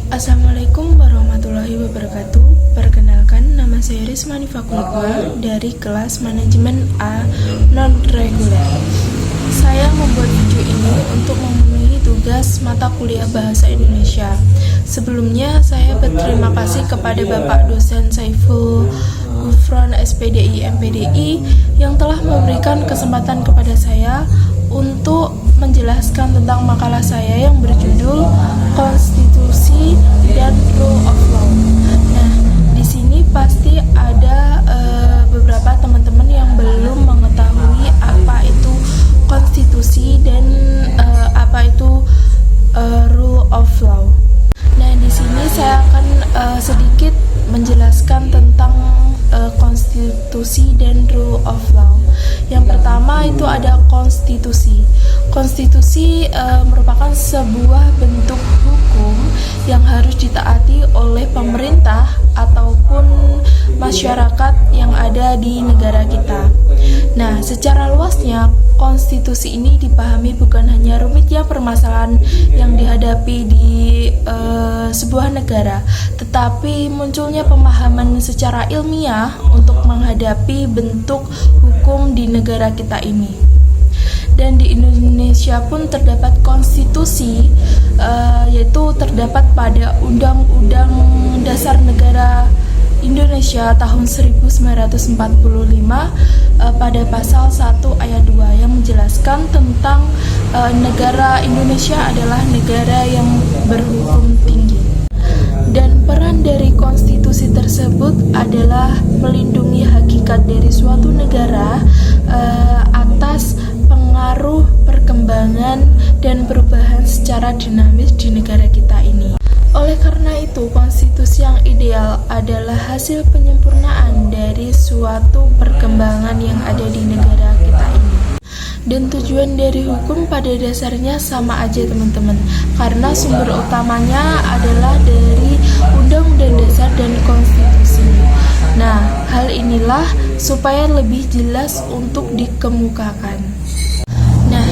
Assalamualaikum warahmatullahi wabarakatuh. Perkenalkan, nama saya Rismani Fakulika dari kelas Manajemen A non-reguler. Saya membuat video ini untuk memenuhi tugas mata kuliah Bahasa Indonesia. Sebelumnya, saya berterima kasih kepada Bapak Dosen Saiful Gufron SPDI MPDI yang telah memberikan kesempatan kepada saya untuk menjelaskan tentang makalah saya yang berjudul Konstitusi dan Rule of Law. Nah, di sini pasti ada beberapa teman-teman yang belum mengetahui apa itu konstitusi dan apa itu Rule of Law. Nah, di sini saya akan sedikit menjelaskan tentang konstitusi dan Rule of Law. Yang pertama itu ada konstitusi. Konstitusi merupakan sebuah bentuk hukum yang harus ditaati oleh pemerintah ataupun masyarakat yang ada di negara kita. Nah, secara luasnya konstitusi ini dipahami bukan hanya rumitnya permasalahan yang dihadapi di sebuah negara, tetapi munculnya pemahaman secara ilmiah untuk menghadapi bentuk hukum di negara kita ini. Dan di Indonesia pun terdapat konstitusi, yaitu terdapat pada Undang-Undang Dasar Negara Indonesia tahun 1945 pada pasal 1 ayat 2 yang menjelaskan tentang negara Indonesia adalah negara yang berhukum tinggi. Dan peran dari konstitusi tersebut adalah melindungi hakikat dari suatu negara atas pengaruh perkembangan dan perubahan secara dinamis di negara kita ini. Oleh karena itu, konstitusi yang ideal adalah hasil penyempurnaan dari suatu perkembangan yang ada di negara kita ini. Dan tujuan dari hukum pada dasarnya sama aja teman-teman, karena sumber utamanya adalah dari Undang-Undang Dasar dan Konstitusi. Nah, hal inilah supaya lebih jelas untuk dikemukakan. Nah,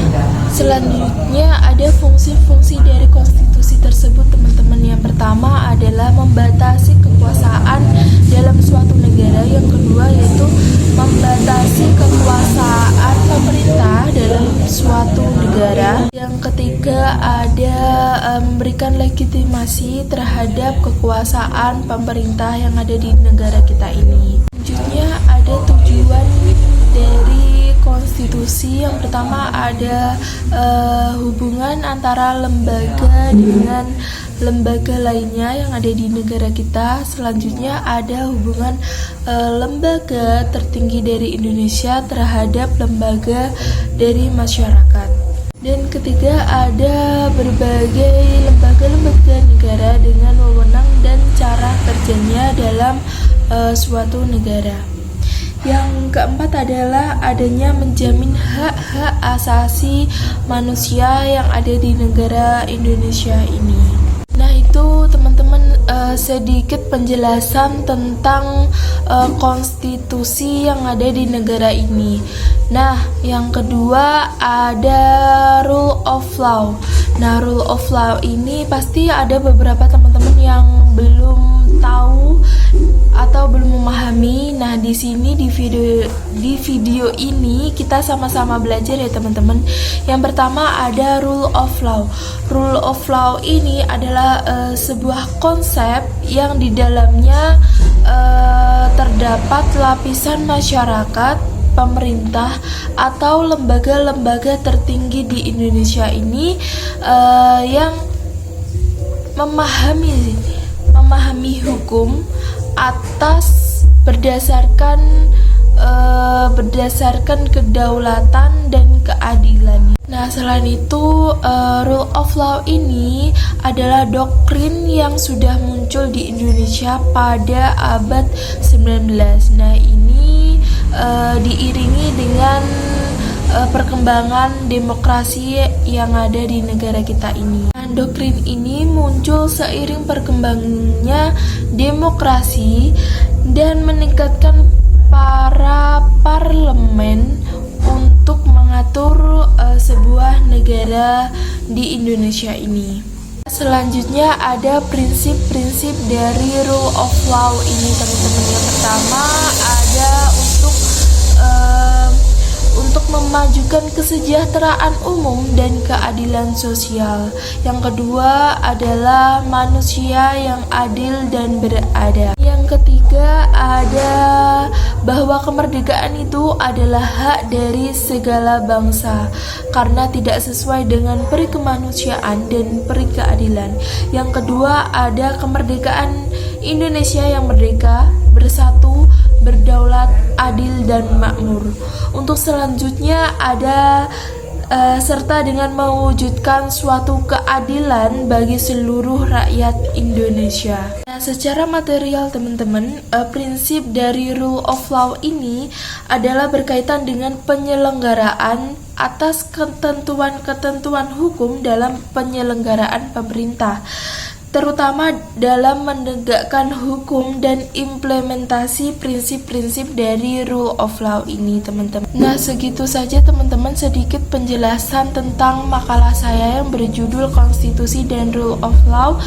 selanjutnya ada fungsi-fungsi dari konstitusi tersebut teman-teman. Yang pertama adalah membatasi kekuasaan dalam suatu negara. Yang kedua yaitu membatasi kekuasaan pemerintah dalam suatu negara. Yang ketiga ada memberikan legitimasi terhadap kekuasaan pemerintah yang ada di negara kita ini. Selanjutnya ada tujuan dari konstitusi. Yang pertama ada hubungan antara lembaga dengan lembaga lainnya yang ada di negara kita. Selanjutnya ada hubungan lembaga tertinggi dari Indonesia terhadap lembaga dari masyarakat. Dan ketiga ada berbagai lembaga-lembaga negara dengan wewenang dan cara kerjanya dalam suatu negara. Yang keempat adalah adanya menjamin hak-hak asasi manusia yang ada di negara Indonesia ini. Nah, itu teman-teman sedikit penjelasan tentang konstitusi yang ada di negara ini. Nah, yang kedua ada Rule of Law. Nah, Rule of Law ini pasti ada beberapa teman-teman yang belum tahu atau belum memahami. Nah, di sini di video ini kita sama-sama belajar ya teman-teman. Yang pertama ada Rule of Law. Rule of Law ini adalah sebuah konsep yang di dalamnya terdapat lapisan masyarakat, pemerintah atau lembaga-lembaga tertinggi di Indonesia ini yang memahami hukum atas berdasarkan kedaulatan dan keadilan. Nah, selain itu Rule of Law ini adalah doktrin yang sudah muncul di Indonesia pada abad 19. Nah, ini diiringi dengan perkembangan demokrasi yang ada di negara kita ini. Doktrin ini muncul seiring perkembangannya demokrasi dan meningkatkan para parlemen untuk mengatur sebuah negara di Indonesia ini. Selanjutnya ada prinsip-prinsip dari rule of law ini teman-teman. Yang pertama ada untuk memajukan kesejahteraan umum dan keadilan sosial. Yang kedua adalah manusia yang adil dan beradab. Yang ketiga ada bahwa kemerdekaan itu adalah hak dari segala bangsa karena tidak sesuai dengan peri kemanusiaan dan peri keadilan. Yang kedua ada kemerdekaan Indonesia yang merdeka, bersatu, berdaulat, adil dan makmur. Untuk selanjutnya ada serta dengan mewujudkan suatu keadilan bagi seluruh rakyat Indonesia. Nah, secara material teman-teman, prinsip dari rule of law ini adalah berkaitan dengan penyelenggaraan atas ketentuan-ketentuan hukum dalam penyelenggaraan pemerintah, terutama dalam menegakkan hukum dan implementasi prinsip-prinsip dari rule of law ini teman-teman. Nah, segitu saja teman-teman sedikit penjelasan tentang makalah saya yang berjudul Konstitusi dan Rule of Law.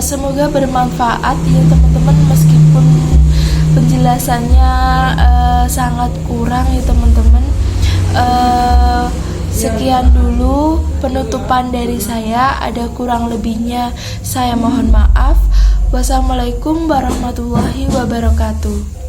Semoga bermanfaat ya teman-teman, meskipun penjelasannya sangat kurang ya teman-teman. Sekian dulu penutupan dari saya, ada kurang lebihnya saya mohon maaf. Wassalamualaikum warahmatullahi wabarakatuh.